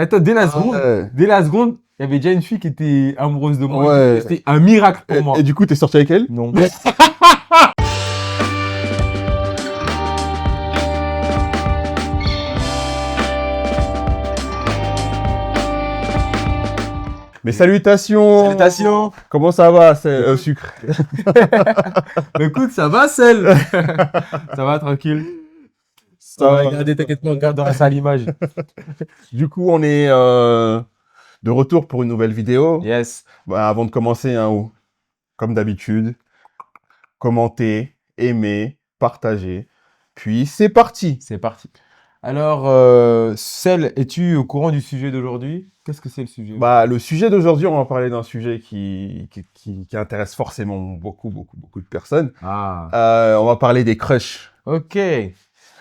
Attends, dès la seconde, il y avait déjà une fille qui était amoureuse de moi. Ouais. C'était un miracle pour moi. Et du coup, t'es sorti avec elle? Non. Mais salutations! Salutations! Comment ça va, sucre? Écoute, ça va, sel? Ça va, tranquille. Ça va, regardez, t'inquiète pas, on gardera ça à l'image. Du coup, on est de retour pour une nouvelle vidéo. Yes. Bah, avant de commencer, hein, comme d'habitude, commentez, aimez, partagez. Puis, c'est parti! C'est parti. Alors, Sel, es-tu au courant du sujet d'aujourd'hui? Qu'est-ce que c'est le sujet? Bah, le sujet d'aujourd'hui, on va parler d'un sujet qui intéresse forcément beaucoup de personnes. Ah. On va parler des crushs. Ok.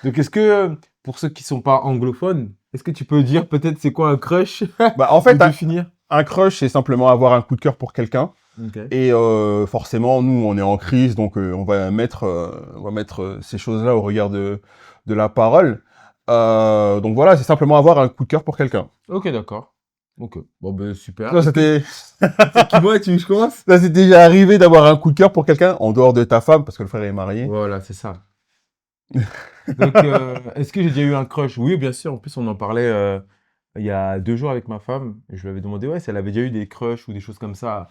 Donc, est-ce que, pour ceux qui sont pas anglophones, est-ce que tu peux dire peut-être c'est quoi un crush? Bah, en fait, définir. Un crush, c'est simplement avoir un coup de cœur pour quelqu'un. Okay. Et forcément, nous, on est en crise, donc on va mettre ces choses-là au regard de la parole. Donc voilà, c'est simplement avoir un coup de cœur pour quelqu'un. Ok, d'accord. Ok, bon ben super. Ça, c'était... C'est qui moi, je commence? Ça, c'est déjà arrivé d'avoir un coup de cœur pour quelqu'un en dehors de ta femme, parce que le frère est marié. Voilà, c'est ça. Donc, est-ce que j'ai déjà eu un crush? Oui, bien sûr. En plus, on en parlait il y a 2 jours avec ma femme. Je lui avais demandé ouais, si elle avait déjà eu des crushs ou des choses comme ça.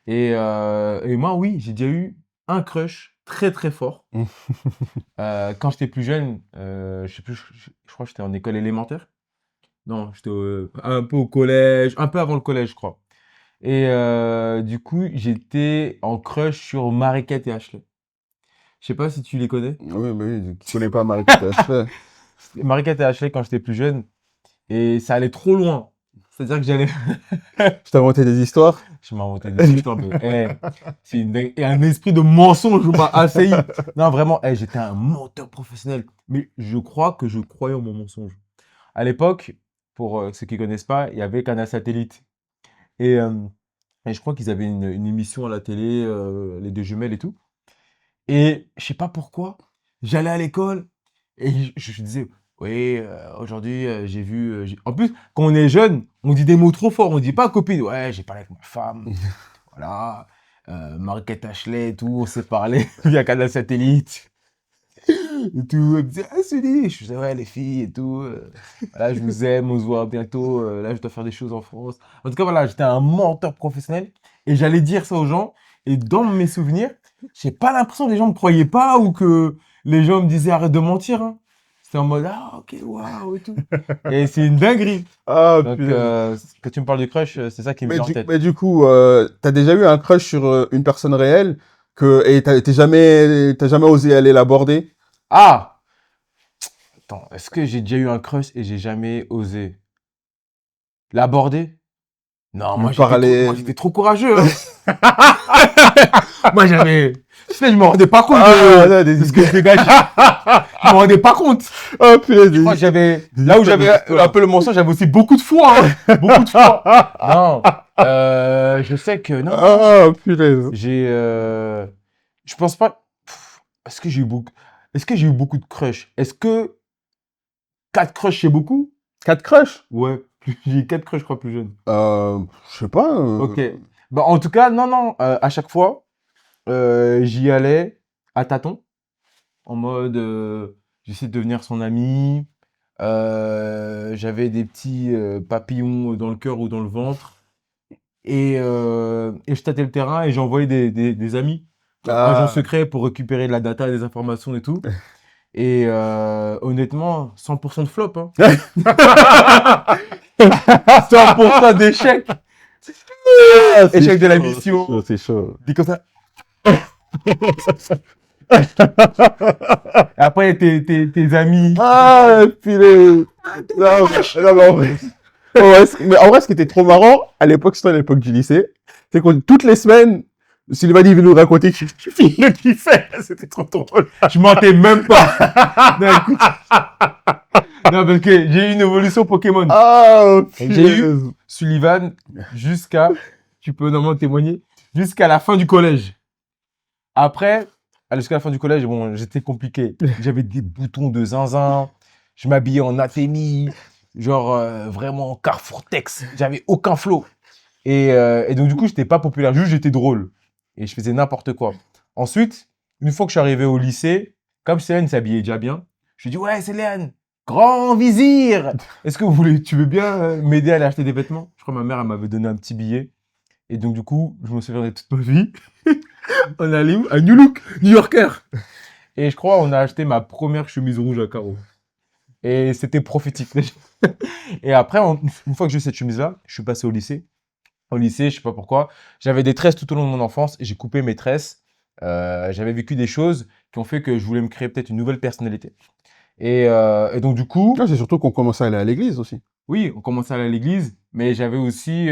Et moi, oui, j'ai déjà eu un crush très très fort. Quand j'étais plus jeune, je sais plus, je crois que j'étais en école élémentaire. Non, j'étais un peu au collège, un peu avant le collège, je crois. Et du coup, j'étais en crush sur Mariquette et Ashley. Je sais pas si tu les connais. Oui, tu connais pas Mariquette et Ashley. Mariquette et Ashley quand j'étais plus jeune. Et ça allait trop loin. C'est-à-dire que j'allais... Je t'ai inventé des histoires? Je m'ai inventé des histoires, mais c'est un esprit de mensonge m'a assailli. Non, vraiment, j'étais un menteur professionnel. Mais je crois que je croyais en mon mensonge. À l'époque, pour ceux qui ne connaissent pas, il y avait Canal Satellite. Et je crois qu'ils avaient une émission à la télé, les 2 jumelles et tout. Et je sais pas pourquoi, j'allais à l'école et je disais, oui, aujourd'hui, j'ai vu. En plus, quand on est jeune, on dit des mots trop forts. On dit pas copine. Ouais, j'ai parlé avec ma femme. Voilà. Mariquette Ashley et tout. On s'est parlé via Canal Satellite. Et tout. Elle me disait, ah, Sully. Je disais, ouais, les filles et tout. Voilà, je vous aime, on se voit bientôt. Là, je dois faire des choses en France. En tout cas, voilà, j'étais un menteur professionnel. Et j'allais dire ça aux gens. Et dans mes souvenirs, j'ai pas l'impression que les gens me croyaient pas ou que les gens me disaient arrête de mentir. Hein. C'était en mode ah ok waouh et tout. Et c'est une dinguerie. Ah, donc quand tu me parles de crush, c'est ça qui me vient en tête. Mais du coup, t'as déjà eu un crush sur une personne réelle et t'as jamais osé aller l'aborder? Ah attends, est-ce que j'ai déjà eu un crush et j'ai jamais osé l'aborder? Non, moi j'étais trop courageux. Hein. Moi j'avais... Je me rendais pas compte de ce que je dégageais. Je me rendais pas compte. Oh punaise. Moi là où j'avais un peu le mensonge, j'avais aussi beaucoup de foi. Hein. Beaucoup de foi. Non. Je sais que non. Ah punaise. Je pense pas... Est-ce que j'ai eu beaucoup de crushs? Est-ce que 4 crushs c'est beaucoup? 4 crushs? Ouais. J'ai eu 4 crushs, je crois, plus jeune. Je sais pas. Ok. Bah, en tout cas, non. À chaque fois, j'y allais à tâtons. En mode, j'essaie de devenir son ami. J'avais des petits papillons dans le cœur ou dans le ventre. Et je tâtais le terrain et j'envoyais des amis. Agents secrets pour récupérer de la data, des informations et tout. Et honnêtement, 100% de flop. Hein. 100% d'échec. Échec de la mission. C'est chaud. Dis comme ça. Et après, tes amis. Ah, punaise. Non, mais en vrai. Mais en vrai, ce qui était trop marrant, à l'époque, c'était à l'époque du lycée, c'est que toutes les semaines, Sylvanie veut nous raconter qu'il le kiffait. C'était trop drôle. Je mentais même pas. Non, écoute. Non, parce que j'ai eu une évolution Pokémon. Ah, j'ai eu Sullivan jusqu'à, tu peux normalement témoigner, jusqu'à la fin du collège. Après, jusqu'à la fin du collège, bon, j'étais compliqué. J'avais des boutons de zinzin, je m'habillais en athémie, Genre, vraiment Carrefour Tex. J'avais aucun flow. Et donc, du coup, j'étais pas populaire. Juste, j'étais drôle. Et je faisais n'importe quoi. Ensuite, une fois que je suis arrivé au lycée, comme Céline s'habillait déjà bien, je lui ai dit, ouais, Céline, grand vizir, est-ce que tu veux bien m'aider à aller acheter des vêtements? Je crois que ma mère, elle m'avait donné un petit billet. Et donc, du coup, je me souviendrai toute ma vie. On est allé où? À New Look, New Yorker. Et je crois on a acheté ma première chemise rouge à carreaux. Et c'était prophétique. Et après, une fois que j'ai eu cette chemise-là, je suis passé au lycée. Au lycée, je sais pas pourquoi, j'avais des tresses tout au long de mon enfance et j'ai coupé mes tresses. J'avais vécu des choses qui ont fait que je voulais me créer peut-être une nouvelle personnalité. Et donc, du coup, Ah, c'est surtout qu'on commençait à aller à l'église aussi. oui, on commençait à aller à l'église, mais j'avais aussi,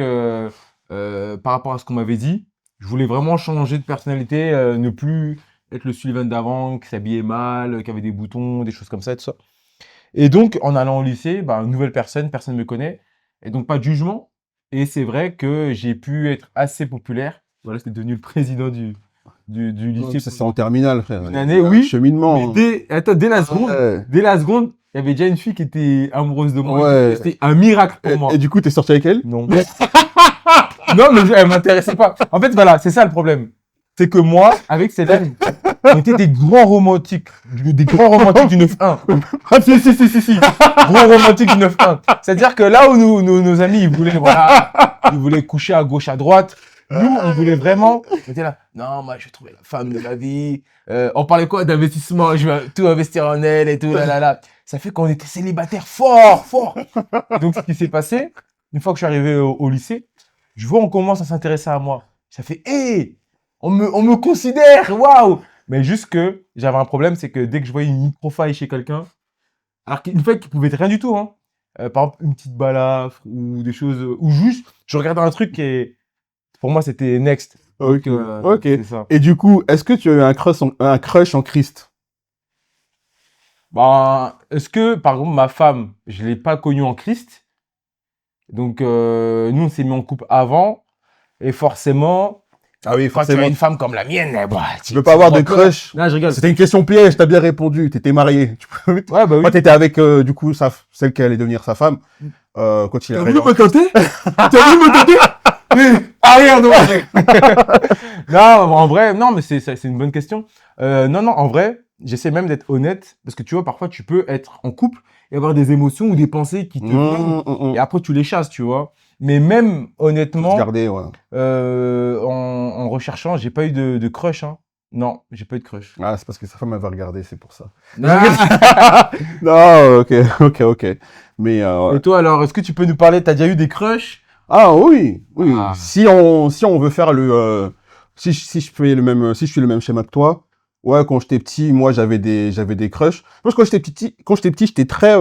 par rapport à ce qu'on m'avait dit, je voulais vraiment changer de personnalité, ne plus être le Sullivan d'avant, qui s'habillait mal, qui avait des boutons, des choses comme ça, tout ça. Et donc, en allant au lycée, bah, une nouvelle personne ne me connaît, et donc pas de jugement. Et c'est vrai que j'ai pu être assez populaire. Voilà, j'étais devenu le président du lycée. Ça, c'est en terminale, frère. Une année, oui. Cheminement. Mais dès la seconde, Ouais. dès la seconde, il y avait déjà une fille qui était amoureuse de moi. Ouais. C'était un miracle pour moi. Et du coup, t'es sorti avec elle? Non. Non, mais elle m'intéressait pas. En fait, voilà, c'est ça le problème. C'est que moi, avec Céline, on était des grands romantiques. Des grands romantiques du 9-1. Ah, si. Grands romantiques du 9-1. C'est-à-dire que là où nos amis, ils voulaient coucher à gauche, à droite. Nous, on voulait vraiment, on était là, non, moi, je vais trouver la femme de ma vie. On parlait quoi d'investissement? Je vais tout investir en elle et tout, là. Ça fait qu'on était célibataires fort. Donc, ce qui s'est passé, une fois que je suis arrivé au lycée, je vois, on commence à s'intéresser à moi. Ça fait, hé, on me considère, waouh! Mais juste que j'avais un problème, c'est que dès que je voyais une micro-faille chez quelqu'un, alors qu'une faille qui pouvait être rien du tout, hein, par exemple, une petite balafre ou des choses, ou juste, je regardais un truc et pour moi, c'était next. Ok. Donc, c'est ça. Et du coup, est-ce que tu as eu un crush en Christ? Bah, est-ce que, par exemple, ma femme, je l'ai pas connue en Christ. Donc, nous, on s'est mis en couple avant. Et forcément, Ah oui, quand tu as une femme comme la mienne, bah, tu peux pas avoir de crush. Non, je rigole. C'était une question piège, t'as bien répondu. T'étais marié. Ouais, bah oui. Toi, t'étais avec, du coup, celle qui allait devenir sa femme. Quand il T'as avait... voulu me tenter? T'as voulu me tenter? Arrière, non. Non, en vrai, non, mais c'est une bonne question. Non, en vrai, j'essaie même d'être honnête parce que tu vois, parfois, tu peux être en couple et avoir des émotions ou des pensées qui te viennent et après, tu les chasses, tu vois. Mais même, honnêtement, Garder, ouais. en recherchant, j'ai pas eu de crush, hein. Non, j'ai pas eu de crush. Ah, c'est parce que sa femme, elle va regarder, c'est pour ça. Ah. Non, ok. Mais, Et toi, alors, est-ce que tu peux nous parler, t'as déjà eu des crushs? ah oui. Ah. Si on veut faire si je fais si je suis le même schéma que toi, ouais, quand j'étais petit, moi j'avais des crushs. Moi, quand j'étais petit, j'étais très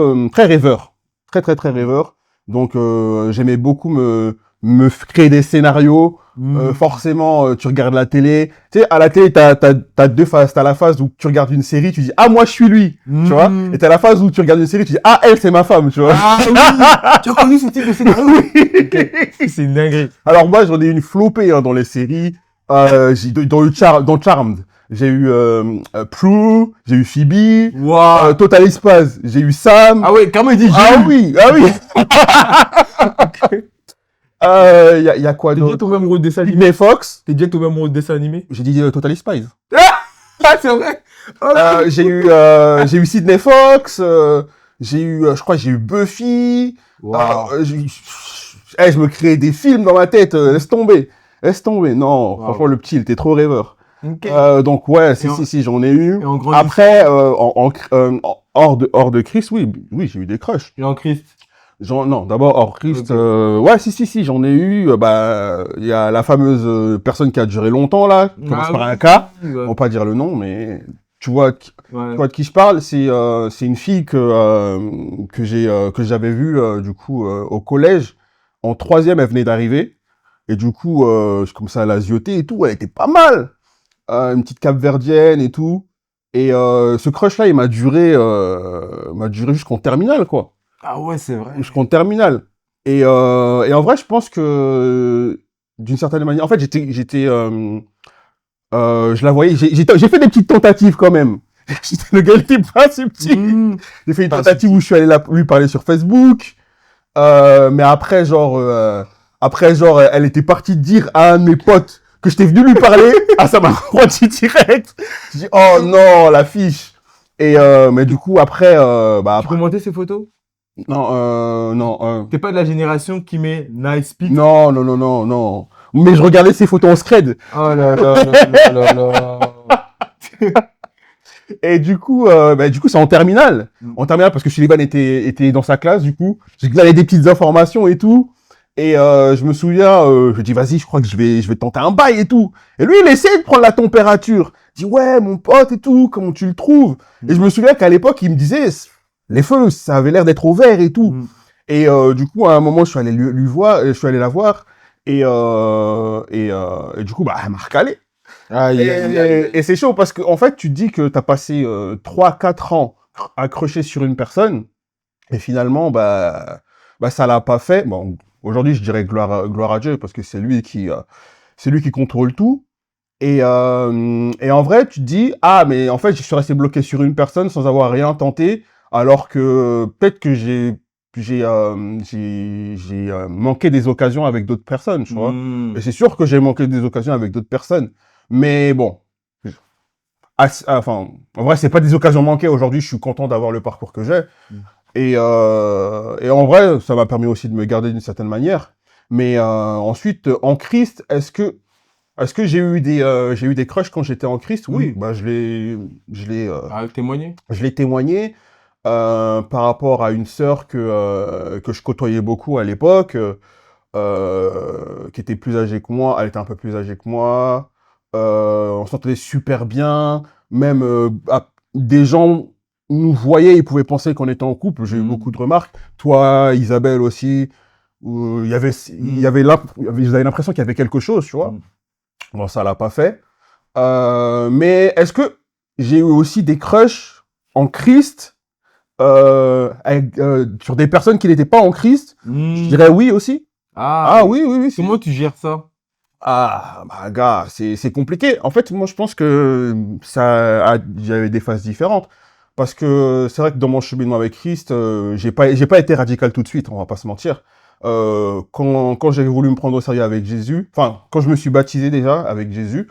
rêveur, très rêveur. Donc j'aimais beaucoup me créer des scénarios. Forcément, tu regardes la télé. Tu sais, à la télé, t'as deux phases. T'as la phase où tu regardes une série, tu dis ah moi je suis lui, tu vois. Et t'as la phase où tu regardes une série, tu dis ah elle c'est ma femme, tu vois. Ah oui. Tu as connu ce type de scénario? Okay. C'est une dinguerie. Alors moi j'en ai une flopée dans les séries. Dans Charmed, j'ai eu Prue, j'ai eu Phoebe, Wow. Total Espace, j'ai eu Sam. Ah ouais, comment il dit? Ah oui. Y a quoi T'es déjà d'autre? tombé amoureux de dessin animé? Disney Fox. T'es déjà tombé amoureux de dessin animé? J'ai dit Total Spies. Ah, c'est vrai? J'ai eu Sidney Fox. Je crois que j'ai eu Buffy. Wow. Je me créais des films dans ma tête. Laisse tomber. Non, Wow. franchement, le petit, il était trop rêveur. Ok. Donc ouais, si, j'en ai eu. Et en grandissant- Après, hors de Christ, oui, j'ai eu des crushs. Et en Christ? Non, d'abord hors Christ, Ok. ouais, si, j'en ai eu. Il y a la fameuse personne qui a duré longtemps là, qui commence par un K. Ouais. On va pas dire le nom, mais tu vois, Ouais. tu vois de qui je parle. C'est une fille que j'avais vue du coup au collège. En 3e, elle venait d'arriver. Et du coup, je commençais à la zioter et tout. Elle était pas mal. Une petite capverdienne et tout. Et ce crush-là, il m'a duré jusqu'en terminale, quoi. Ah ouais, c'est vrai. Jusqu'en terminale. Et en vrai, je pense que d'une certaine manière, en fait, je la voyais. J'ai fait des petites tentatives quand même. Le gars était pas si petit. J'ai fait une Pas tentative où je suis allé lui parler sur Facebook. Mais après, genre, elle était partie dire à un de mes potes que j'étais venu lui parler. Ah, ça m'a refroidi direct. Je dis, oh non, la fiche. Et, mais du coup, après, bah, Tu peux monter ces photos? non. T'es pas de la génération qui met nice pic? Non. Mais je regardais ses photos en scred. Oh là là là là là là. Et du coup, c'est en terminale. En terminale, parce que Sullivan était dans sa classe, du coup. J'ai gagné des petites informations et tout. Et je me souviens, je dis, vas-y, je crois que je vais tenter un bail et tout. Et lui, il essaie de prendre la température. Il dit, ouais, mon pote et tout, comment tu le trouves? Et je me souviens qu'à l'époque, il me disait, les feux, ça avait l'air d'être au vert et tout. Et du coup, à un moment, je suis allé lui voir, je suis allé la voir. Et du coup, bah, elle m'a recalé. Et c'est chaud parce que en fait, tu te dis que tu as passé 3-4 ans accroché sur une personne et finalement, bah ça l'a pas fait. Bon, aujourd'hui, je dirais gloire à Dieu parce que c'est lui qui contrôle tout. Et en vrai, tu te dis, ah, mais en fait, je suis resté bloqué sur une personne sans avoir rien tenté, alors que peut-être que j'ai manqué des occasions avec d'autres personnes, tu vois. Et c'est sûr que j'ai manqué des occasions avec d'autres personnes. Mais bon, enfin, en vrai, c'est pas des occasions manquées. Aujourd'hui, je suis content d'avoir le parcours que j'ai. Et en vrai, ça m'a permis aussi de me garder d'une certaine manière. Mais ensuite, en Christ, est-ce que j'ai eu des crushs quand j'étais en Christ? Oui, bah Témoigner? je l'ai témoigné par rapport à une sœur que je côtoyais beaucoup à l'époque, qui était plus âgée que moi. Elle était un peu plus âgée que moi. On s'entendait super bien. Même des gens nous voyaient, ils pouvaient penser qu'on était en couple. J'ai eu beaucoup de remarques. Toi, Isabelle aussi. Où vous avez l'impression qu'il y avait quelque chose, tu vois. Bon, ça l'a pas fait. Mais est-ce que j'ai eu aussi des crushs en Christ sur des personnes qui n'étaient pas en Christ? Je dirais oui aussi. Ah oui. Comment tu gères ça? Ah, bah, gars, c'est compliqué. En fait, moi, je pense que j'avais des phases différentes. Parce que c'est vrai que dans mon cheminement avec Christ, j'ai pas été radical tout de suite, on va pas se mentir. Quand j'ai voulu me prendre au sérieux avec Jésus, enfin, quand je me suis baptisé déjà avec Jésus,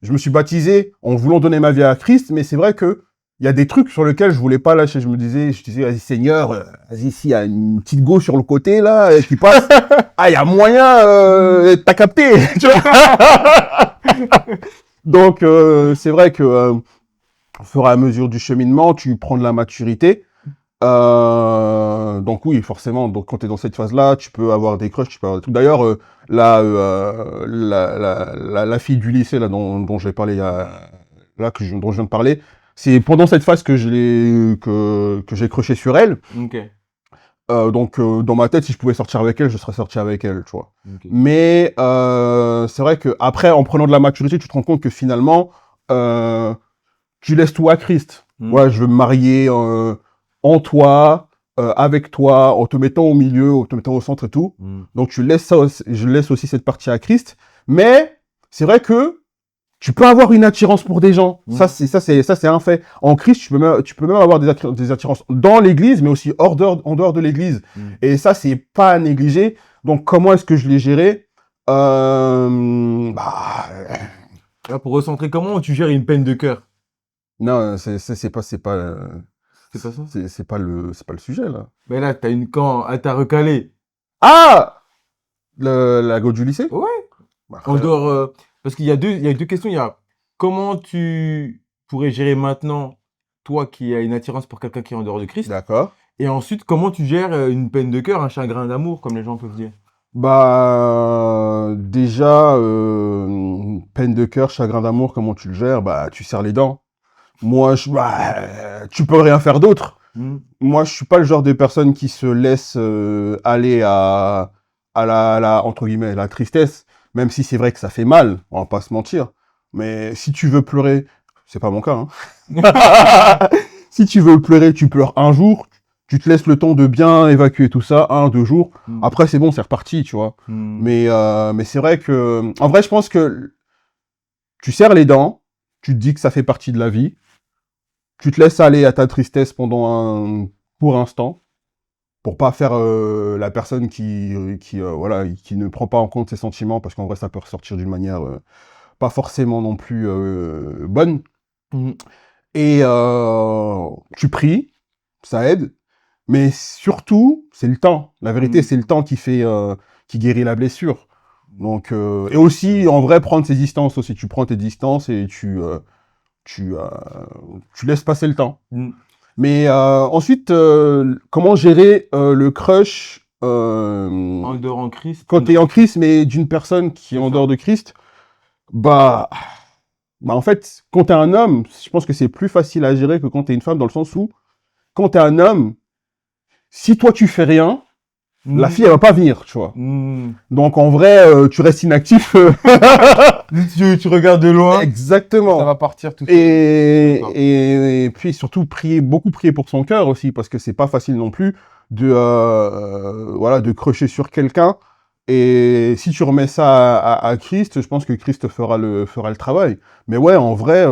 je me suis baptisé en voulant donner ma vie à Christ, mais c'est vrai que il y a des trucs sur lesquels je voulais pas lâcher. Je disais, vas-y Seigneur, vas-y, s'il y a une petite go sur le côté là qui passe, ah, il y a moyen, t'as capté, tu vois. Donc c'est vrai que au fur et à mesure du cheminement, tu prends de la maturité. Donc oui, forcément. Donc quand tu es dans cette phase-là, tu peux avoir des crushs, tu peux avoir des trucs. D'ailleurs, la fille du lycée là dont j'ai parlé dont je viens de parler, c'est pendant cette phase que j'ai crushé sur elle. Ok. Donc dans ma tête, si je pouvais sortir avec elle, je serais sorti avec elle, tu vois. Ok. Mais c'est vrai que après, en prenant de la maturité, tu te rends compte que finalement, tu laisses tout à Christ. Ouais, je veux me marier en toi, avec toi, en te mettant au milieu, en te mettant au centre et tout. Donc je laisse aussi cette partie à Christ. Mais c'est vrai que tu peux avoir une attirance pour des gens. Ça c'est un fait. En Christ, tu peux même avoir des attirances dans l'église, mais aussi en dehors de l'église. Et ça, c'est pas à négliger. Donc comment est-ce que je l'ai géré? Là, pour recentrer, comment tu gères une peine de cœur? Non, c'est pas C'est pas ça? c'est pas le sujet là. Mais là, t'as recalé. Ah, la go du lycée? Ouais. Bah, En frère. dehors, parce qu'il y a deux questions. Il y a comment tu pourrais gérer maintenant, toi qui as une attirance pour quelqu'un qui est en dehors de Christ. D'accord. Et ensuite, comment tu gères une peine de cœur, un chagrin d'amour, comme les gens peuvent dire. Bah déjà peine de cœur, chagrin d'amour, comment tu le gères? Bah tu serres les dents. Moi tu peux rien faire d'autre. Moi je suis pas le genre de personne qui se laisse aller à la entre guillemets la tristesse, même si c'est vrai que ça fait mal, on va pas se mentir. Mais si tu veux pleurer, c'est pas mon cas, hein. Si tu veux pleurer, tu pleures un jour, tu te laisses le temps de bien évacuer tout ça, 1-2 jours. Après, c'est bon, c'est reparti, tu vois. Mais c'est vrai que, en vrai, je pense que tu serres les dents, tu te dis que ça fait partie de la vie, tu te laisses aller à ta tristesse pour un instant, pour pas faire la personne voilà, qui ne prend pas en compte ses sentiments, parce qu'en vrai, ça peut ressortir d'une manière pas forcément non plus bonne. Mm. Et tu pries, ça aide, mais surtout, c'est le temps. La vérité, c'est le temps qui guérit la blessure. Donc, et aussi, en vrai, prendre ses distances aussi. Tu prends tes distances et tu laisses passer le temps. Mm. Mais ensuite, comment gérer le crush En dehors en Christ. quand t'es en Christ, mais d'une personne qui est en dehors de Christ? Bah, en fait, quand t'es un homme, je pense que c'est plus facile à gérer que quand t'es une femme, dans le sens où, quand t'es un homme, si toi tu fais rien, la fille elle va pas venir, tu vois. Donc en vrai, tu restes inactif. Tu regardes de loin, Exactement. ça va partir tout seul. Et puis surtout beaucoup prier pour son cœur aussi, parce que c'est pas facile non plus de crusher sur quelqu'un. Et si tu remets ça à Christ, je pense que Christ fera le travail. Mais ouais, en vrai,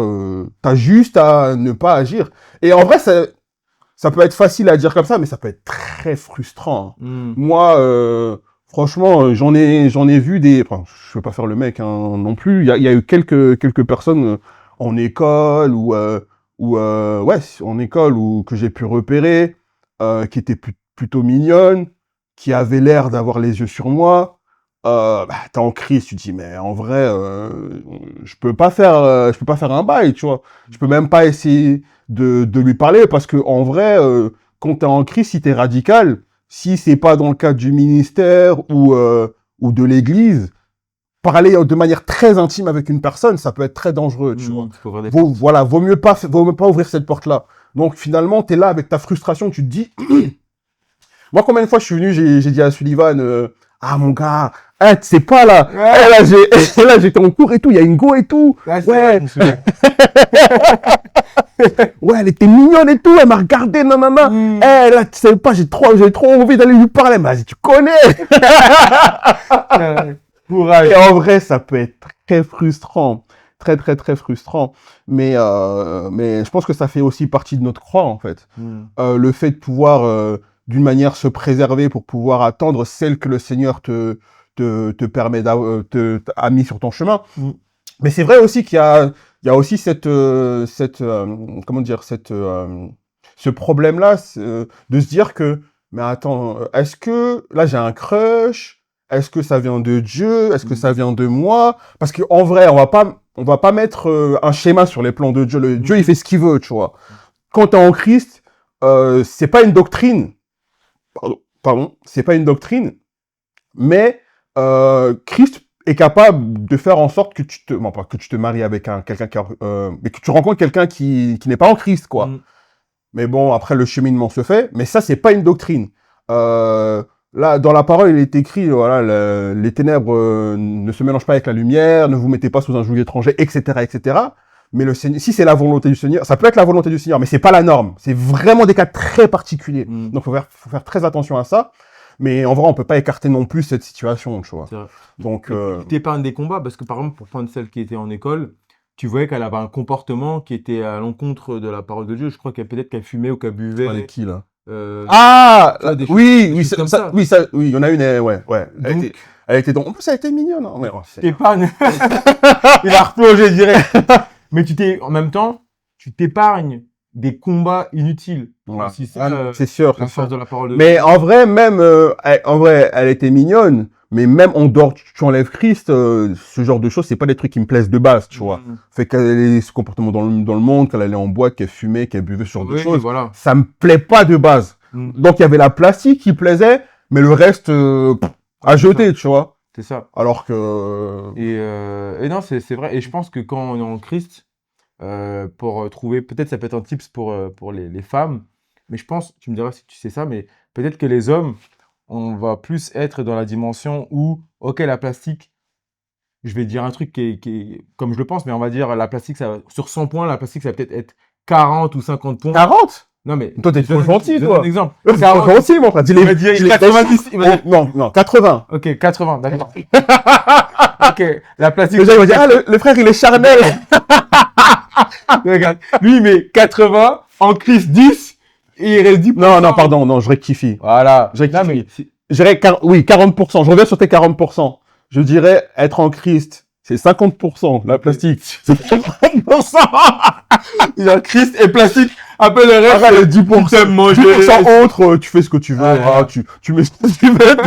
t'as juste à ne pas agir. Et en vrai, ça peut être facile à dire comme ça, mais ça peut être très frustrant. Moi, franchement, j'en ai vu enfin, je veux pas faire le mec, hein, non plus. Il y a eu quelques personnes en école en école que j'ai pu repérer, qui étaient plutôt mignonnes, qui avaient l'air d'avoir les yeux sur moi. T'es en crise, tu te dis, mais en vrai, je peux pas faire un bail, tu vois. Je peux même pas essayer de lui parler, parce que en vrai, quand t'es en crise, si t'es radical, si c'est pas dans le cadre du ministère ou de l'église, parler de manière très intime avec une personne, ça peut être très dangereux, tu vois. Vaut mieux pas ouvrir cette porte-là. Donc finalement, t'es là avec ta frustration, tu te dis, moi, combien de fois je suis venu, j'ai dit à Sullivan, ah mon gars, tu sais pas là, là j'étais en cours et tout, il y a une go et tout, ouais, ouais, elle était mignonne et tout, elle m'a regardé, nanana, là tu sais pas, j'ai trop envie d'aller lui parler, mais vas-y, tu connais. Courage. Et en vrai, ça peut être très frustrant, très très très frustrant, mais je pense que ça fait aussi partie de notre croix en fait, le fait de pouvoir d'une manière se préserver pour pouvoir attendre celle que le Seigneur te permet a mis sur ton chemin. Mais c'est vrai aussi qu'il y a aussi ce problème-là, de se dire que, mais attends, est-ce que là j'ai un crush? Est-ce que ça vient de Dieu? Est-ce que ça vient de moi? Parce que en vrai, on va pas mettre un schéma sur les plans de Dieu. Dieu, il fait ce qu'il veut, tu vois. Quand t'es en Christ, c'est pas une doctrine. Pardon, c'est pas une doctrine, mais Christ est capable de faire en sorte que pas que tu te maries avec quelqu'un mais que tu rencontres quelqu'un qui n'est pas en Christ, quoi. Mais bon, après le cheminement se fait, mais ça c'est pas une doctrine. Là, dans la parole, il est écrit, voilà, les ténèbres ne se mélangent pas avec la lumière, ne vous mettez pas sous un joug étranger, etc., etc. Mais le Seigneur, si c'est la volonté du Seigneur, ça peut être la volonté du Seigneur, mais c'est pas la norme. C'est vraiment des cas très particuliers. Donc, faut faire très attention à ça. Mais en vrai, on peut pas écarter non plus cette situation, tu vois. Donc, t'épargnes des combats, parce que par exemple, pour prendre celle qui était en école, tu voyais qu'elle avait un comportement qui était à l'encontre de la parole de Dieu. Je crois peut-être qu'elle fumait ou qu'elle buvait. Avec qui, là? Oui, il y en a une, ouais. Elle était donc, en plus, elle était mignonne, hein. T'épargnes. Il a replongé direct. Mais en même temps, tu t'épargnes des combats inutiles. Voilà. C'est sûr. La force de la parole de Mais Dieu. en vrai, même, elle était mignonne. Mais même en dehors, tu enlèves Christ, ce genre de choses, c'est pas des trucs qui me plaisent de base, tu vois. Fait qu'elle ait ce comportement dans le monde, qu'elle allait en boîte, qu'elle fumait, qu'elle buvait, ce genre de choses. Voilà. Ça me plaît pas de base. Donc il y avait la plastique qui plaisait, mais le reste, à jeter, tu vois. C'est ça. Alors que... Et non, c'est vrai. Et je pense que quand on est en Christ, pour trouver, peut-être ça peut être un tips pour les femmes, mais je pense, tu me diras si tu sais ça, mais peut-être que les hommes, on va plus être dans la dimension où, ok, la plastique, je vais dire un truc qui est comme je le pense, mais on va dire la plastique, sur 100 points, la plastique, ça va peut-être être 40 ou 50 points. 40? Non, mais. Toi, t'es trop gentil, toi. Un exemple. T'es trop gentil, mon frère. Il va dire 90. Non, 80. Ok, 80, d'accord. Ok, la plastique. Déjà, il va dire, le frère, il est charnel. Regarde, lui, il met 80, en Christ 10. Et il reste 10%. Non, pardon, non, je rectifie. Voilà. Je rectifie. Non, mais Je dirais, oui, 40%. Je reviens sur tes 40%. Je dirais être en Christ, c'est 50%. La plastique, c'est 50%. il y a Christ et plastique. Après le reste, Après, les 10%, tu t'aimes manger. 10% autres, tu fais ce que tu veux. Ah, Ah, tu mets ce que tu veux.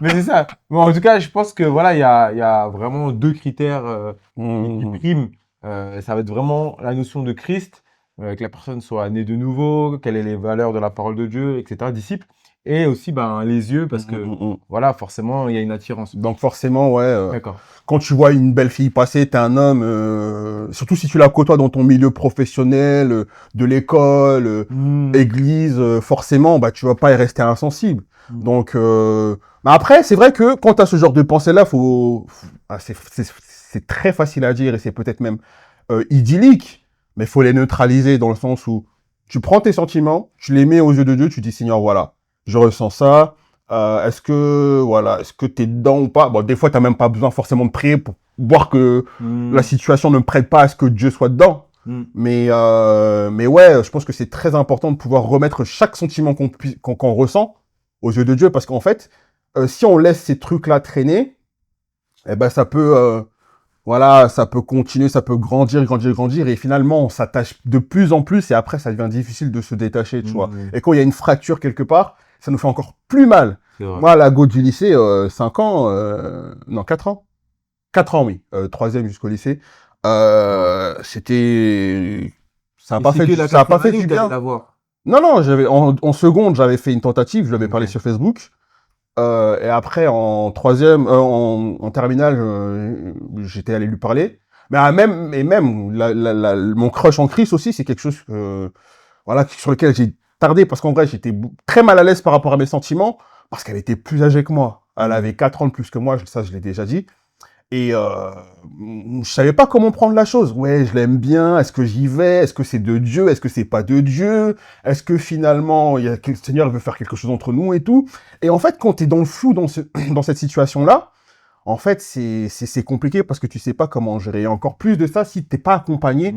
Mais c'est ça. Bon, en tout cas, je pense que voilà, il y a vraiment deux critères qui priment. Ça va être vraiment la notion de Christ, que la personne soit née de nouveau, quelles sont les valeurs de la parole de Dieu, etc., disciple. Et aussi ben, les yeux, parce que voilà, forcément, il y a une attirance. Donc forcément, ouais. D'accord. Quand tu vois une belle fille passer, t'es un homme, surtout si tu la côtoies dans ton milieu professionnel, de l'école, église, forcément, bah tu vas pas y rester insensible. Donc, mais après, c'est vrai que quand t'as ce genre de pensée-là, c'est très facile à dire et c'est peut-être même idyllique, mais faut les neutraliser dans le sens où tu prends tes sentiments, tu les mets aux yeux de Dieu, tu dis Seigneur, voilà, je ressens ça. Est-ce que t'es dedans ou pas? Bon, des fois, t'as même pas besoin forcément de prier pour voir que la situation ne prête pas à ce que Dieu soit dedans. Mais ouais, je pense que c'est très important de pouvoir remettre chaque sentiment qu'on ressent aux yeux de Dieu, parce qu'en fait, si on laisse ces trucs-là traîner, eh ben ça peut, ça peut continuer, ça peut grandir, et finalement, on s'attache de plus en plus, et après, ça devient difficile de se détacher, tu vois. Et quand il y a une fracture quelque part, ça nous fait encore plus mal. Moi, à la go du lycée, 5 ans, non, 4 ans. 4 ans, oui. 3e jusqu'au lycée. C'était... Ça n'a pas fait du bien. Non, en seconde, j'avais fait une tentative, je lui avais parlé sur Facebook. Et après, en 3e, en terminale, j'étais allé lui parler. Mais même mon crush en Christ aussi, c'est quelque chose sur lequel j'ai tardé, parce qu'en vrai, j'étais très mal à l'aise par rapport à mes sentiments, parce qu'elle était plus âgée que moi. Elle avait 4 ans de plus que moi, ça, je l'ai déjà dit. Et je savais pas comment prendre la chose. Ouais, je l'aime bien. Est-ce que j'y vais? Est-ce que c'est de Dieu? Est-ce que c'est pas de Dieu? Est-ce que finalement, le Seigneur veut faire quelque chose entre nous et tout? Et en fait, quand tu es dans le flou dans cette situation-là, en fait, c'est compliqué parce que tu sais pas comment gérer. Et encore plus de ça, si t'es pas accompagné,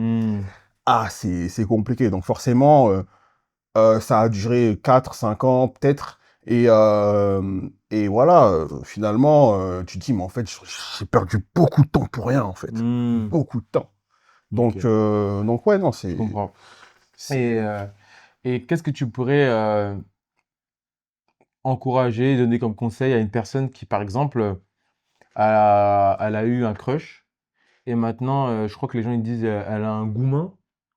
c'est compliqué. Donc forcément, ça a duré 4-5 ans peut-être. Et voilà, finalement, tu te dis, mais en fait, j'ai perdu beaucoup de temps pour rien, en fait. Beaucoup de temps. Donc ouais, non, c'est... Je comprends. Et qu'est-ce que tu pourrais encourager, donner comme conseil à une personne qui, par exemple, elle a eu un crush, et maintenant, je crois que les gens ils disent, elle a un goumin.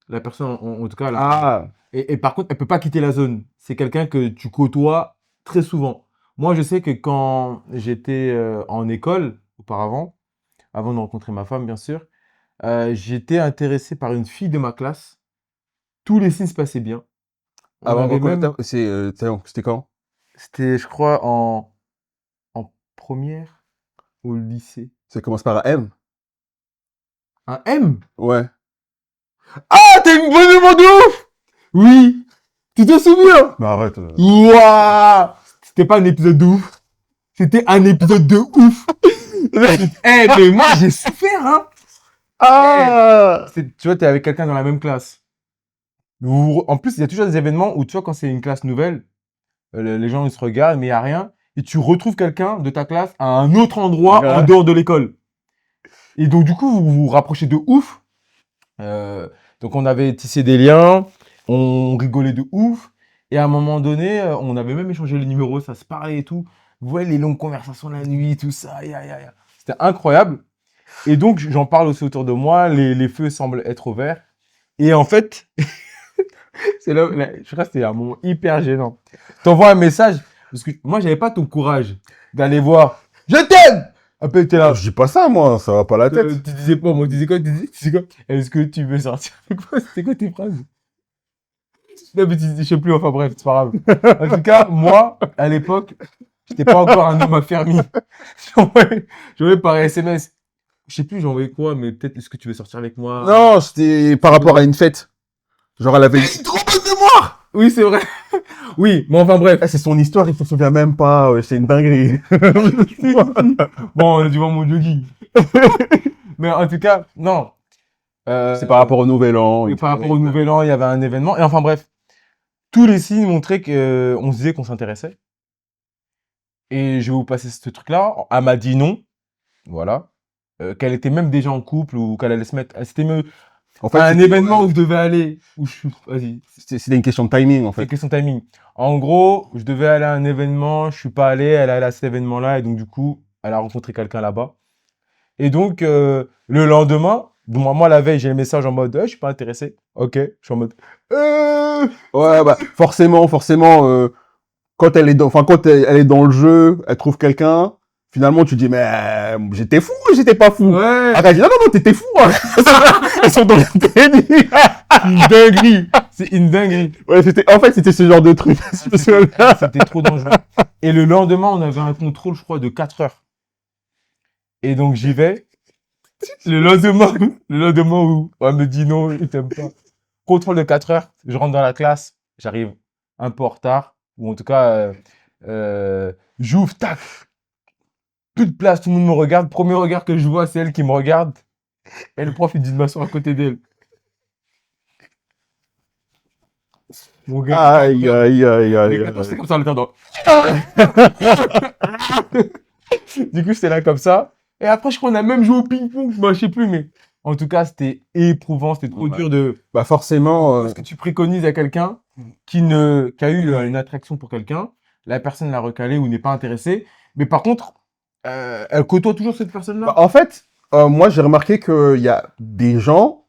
La personne, en tout cas, et par contre, elle peut pas quitter la zone. C'est quelqu'un que tu côtoies très souvent. Moi, je sais que quand j'étais en école, auparavant, avant de rencontrer ma femme, bien sûr, j'étais intéressé par une fille de ma classe. Tous les signes se passaient bien. C'était quand? C'était, je crois, en première au lycée. Ça commence par un M? Un M? Ouais. Ah, t'as une bonne mémoire de ouf! Oui! Tu te souviens? Mais arrête. Ouah! C'était pas un épisode de ouf. C'était un épisode de ouf. Mais moi, j'ai souffert, hein. Tu vois, t'es avec quelqu'un dans la même classe. En plus, il y a toujours des événements où, tu vois, quand c'est une classe nouvelle, les gens, ils se regardent, mais il n'y a rien. Et tu retrouves quelqu'un de ta classe à un autre endroit en dehors de l'école. Et donc, du coup, vous vous rapprochez de ouf. Donc, on avait tissé des liens, on rigolait de ouf. Et à un moment donné, on avait même échangé les numéros, ça se parlait et tout. Vous voyez les longues conversations la nuit, tout ça. C'était incroyable. Et donc, j'en parle aussi autour de moi. Les feux semblent être ouverts. Et en fait, je crois que c'était un moment hyper gênant. T'envoies un message, parce que moi, j'avais pas ton courage d'aller voir. Je t'aime! Après, t'es là. Je dis pas ça, moi, ça va pas la tête. Tu disais pas, moi, tu disais quoi? Tu disais quoi? Est-ce que tu veux sortir avec moi? C'était quoi tes phrases? Non, mais je sais plus, enfin bref, c'est pas grave. En tout cas, moi, à l'époque, j'étais pas encore un homme affermi. J'envoyais par SMS. Je sais plus, j'ai envoyé quoi, mais peut-être, est-ce que tu veux sortir avec moi? Non, c'était par rapport à une fête. Genre, elle avait une trop bonne mémoire! Oui, c'est vrai. Oui, mais enfin bref. C'est son histoire, il se souvient même pas, c'est une dinguerie. Bon, tu vois mon jogging. Mais en tout cas, non. C'est par rapport au Nouvel An. Oui, par rapport au Nouvel An, il y avait un événement. Et enfin bref. tous les signes montraient qu'on se disait qu'on s'intéressait. Et je vais vous passer ce truc-là. Elle m'a dit non, voilà. Qu'elle était même déjà en couple ou qu'elle allait se mettre. C'était même En à fait, un événement où je devais aller. Où je... Vas-y, c'était une question de timing, en c'est fait. question de timing. En gros, je devais aller à un événement, je suis pas allé, elle est allée à cet événement-là et donc du coup, elle a rencontré quelqu'un là-bas. Et donc, le lendemain, moi la veille, j'ai le message en mode, je suis pas intéressé. Ok, je suis en mode, Ouais, bah, forcément, quand elle est quand elle est dans le jeu, elle trouve quelqu'un, finalement, tu dis, mais j'étais fou ou j'étais pas fou? ouais, Après, elle dit, non, non, non, t'étais fou, hein. Elles sont dans le déni. une dinguerie. C'est une dinguerie. Ouais, en fait, c'était ce genre de truc. C'était trop dangereux. Et le lendemain, on avait un contrôle, je crois, de 4 heures. Et donc, j'y vais. Le lendemain où on me dit non, il t'aime pas. Contrôle de 4 heures, je rentre dans la classe, j'arrive un peu en retard, ou en tout cas, j'ouvre, tac, plus de place, tout le monde me regarde. Premier regard que je vois, c'est elle qui me regarde. Et le prof, il dit de m'asseoir à côté d'elle. Mon gars, Aïe, aïe, aïe, les aïe, 14, c'est aïe. comme ça, le temps. Du coup, j'étais là comme ça. Et après, je crois qu'on a même joué au ping-pong. Moi, je sais plus, mais en tout cas, c'était éprouvant. C'était trop Ouais. dur de. Bah, forcément, Parce que tu préconises à quelqu'un qui a eu une attraction pour quelqu'un, la personne l'a recalé ou n'est pas intéressée. Mais par contre, elle côtoie toujours cette bah, personne-là. en fait, moi, j'ai remarqué qu'il y a des gens,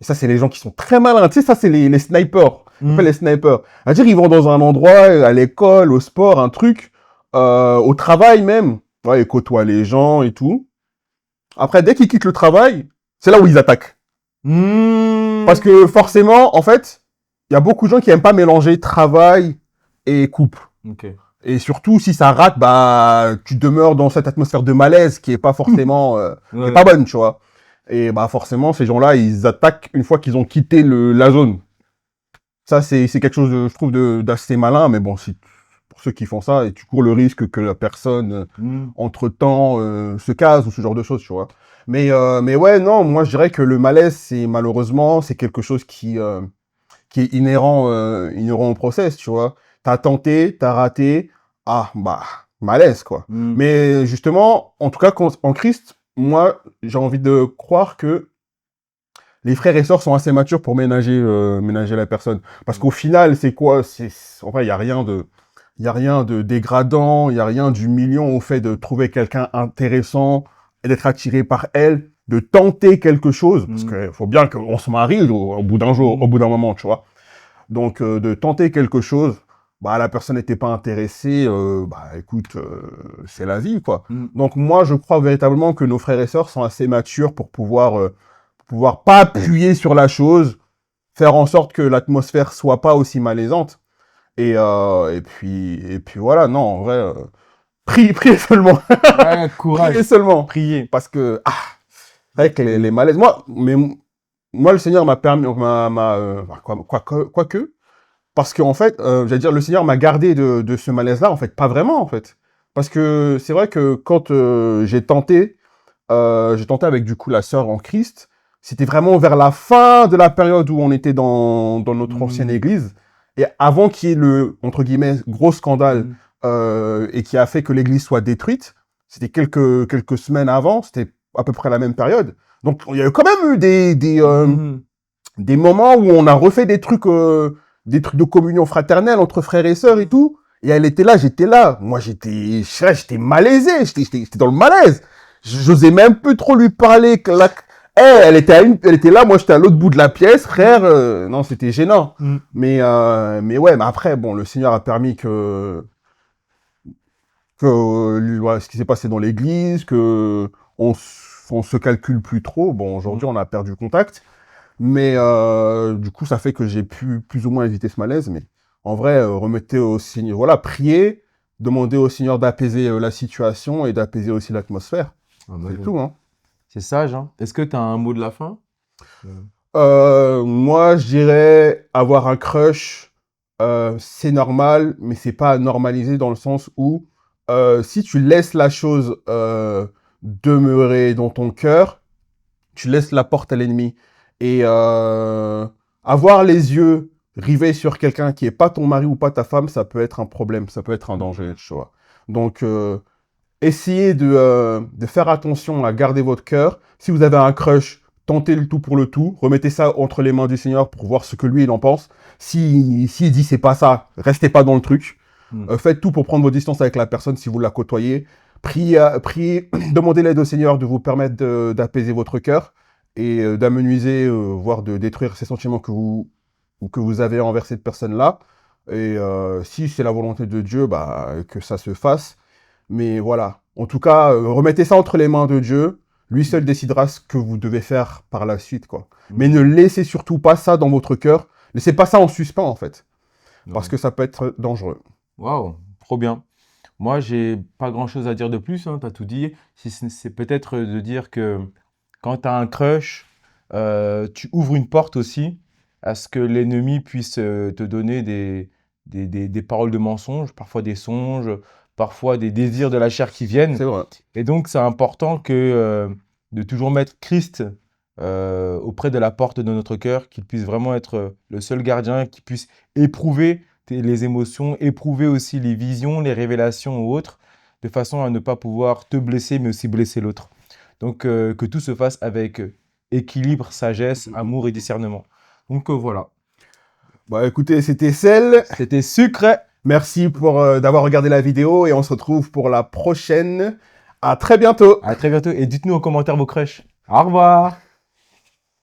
et ça, c'est les gens qui sont très malins. Tu sais, ça, c'est les snipers. On appelle les snipers. C'est-à-dire, ils vont dans un endroit, à l'école, au sport, un truc, au travail même. Ouais, ils côtoient les gens et tout. Après, dès qu'ils quittent le travail, c'est là où ils attaquent. Parce que forcément, en fait, il y a beaucoup de gens qui aiment pas mélanger travail et couple. Ok. Et surtout, si ça rate, bah, tu demeures dans cette atmosphère de malaise qui est pas forcément, qui est Ouais. pas bonne, tu vois. Et bah, forcément, ces gens-là, ils attaquent une fois qu'ils ont quitté la zone. Ça, c'est quelque chose, je trouve, d'assez malin, mais bon, pour ceux qui font ça, et tu cours le risque que la personne, entre-temps, se case ou ce genre de choses, tu vois. Mais ouais, non, moi, je dirais que le malaise, malheureusement, c'est quelque chose qui est inhérent au process, tu vois. T'as tenté, t'as raté, ah, bah, malaise, quoi. Mais justement, en tout cas, en Christ, moi, j'ai envie de croire que les frères et sœurs sont assez matures pour ménager la personne. Parce qu'au final, c'est quoi? En vrai, il y a rien de dégradant, il y a rien d'humiliant au fait de trouver quelqu'un intéressant et d'être attiré par elle, de tenter quelque chose. Parce qu'il faut bien qu'on se marie au bout d'un jour, au bout d'un moment, tu vois. Donc, de tenter quelque chose, bah, la personne n'était pas intéressée, bah, écoute, c'est la vie, quoi. Donc, moi, je crois véritablement que nos frères et sœurs sont assez matures pour pouvoir pas appuyer sur la chose, faire en sorte que l'atmosphère soit pas aussi malaisante. Et puis voilà, non, en vrai, priez seulement. Ouais, courage. Priez seulement. Prier. Parce que, avec les malaises, moi, le Seigneur m'a permis, quoique, parce qu'en fait, j'allais dire, le Seigneur m'a gardé de ce malaise-là, en fait, pas vraiment, en fait. Parce que c'est vrai que quand j'ai tenté avec, du coup, la sœur en Christ, c'était vraiment vers la fin de la période où on était dans notre ancienne église, et avant qu'il y ait le, entre guillemets, gros scandale, et qui a fait que l'église soit détruite, c'était quelques semaines avant, c'était à peu près la même période. Donc, il y a quand même eu des moments où on a refait des trucs de communion fraternelle entre frères et sœurs et tout. Et elle était là, j'étais là. Moi, j'étais malaisé, j'étais dans le malaise. J'osais même plus trop lui parler. Elle était là, moi j'étais à l'autre bout de la pièce, frère. Non, c'était gênant. Mais ouais, mais après, bon, le Seigneur a permis que voilà, ce qui s'est passé dans l'église, que on se calcule plus trop. Bon, aujourd'hui, on a perdu contact. Mais du coup, ça fait que j'ai pu plus ou moins éviter ce malaise. Mais en vrai, remettez au Seigneur, voilà, priez, demandez au Seigneur d'apaiser la situation et d'apaiser aussi l'atmosphère. Ah bah C'est oui. tout, hein. C'est sage, hein. Est-ce que tu as un mot de la fin? Moi, je dirais avoir un crush, c'est normal, mais c'est pas à normaliser dans le sens où si tu laisses la chose demeurer dans ton cœur, tu laisses la porte à l'ennemi. Et avoir les yeux river sur quelqu'un qui est pas ton mari ou pas ta femme, ça peut être un problème, ça peut être un danger, tu vois. Donc, essayez de faire attention à garder votre cœur. Si vous avez un crush, tentez le tout pour le tout. Remettez ça entre les mains du Seigneur pour voir ce que lui, il en pense. S'il dit c'est pas ça, restez pas dans le truc. Faites tout pour prendre vos distances avec la personne si vous la côtoyez. Priez, demandez l'aide au Seigneur de vous permettre d'apaiser votre cœur et d'amenuiser, voire de détruire ces sentiments que vous avez envers cette personne-là. Et si c'est la volonté de Dieu, bah, que ça se fasse. Mais voilà. En tout cas, remettez ça entre les mains de Dieu. Lui seul décidera ce que vous devez faire par la suite, quoi. Mais ne laissez surtout pas ça dans votre cœur. Laissez pas ça en suspens, en fait. Parce que ça peut être dangereux. Waouh, trop bien. Moi, j'ai pas grand-chose à dire de plus, hein, tu as tout dit. Si c'est peut-être de dire que quand tu as un crush, tu ouvres une porte aussi à ce que l'ennemi puisse te donner des paroles de mensonges, parfois des songes, parfois des désirs de la chair qui viennent. C'est vrai. Et donc, c'est important de toujours mettre Christ auprès de la porte de notre cœur, qu'il puisse vraiment être le seul gardien, qu'il puisse éprouver les émotions, éprouver aussi les visions, les révélations ou autres, de façon à ne pas pouvoir te blesser, mais aussi blesser l'autre. Donc, que tout se fasse avec équilibre, sagesse, amour et discernement. Donc, voilà. Bah écoutez, c'était Cell. C'était sucré. Merci pour d'avoir regardé la vidéo et on se retrouve pour la prochaine. À très bientôt. À très bientôt et dites-nous en commentaire vos crushs. Au revoir.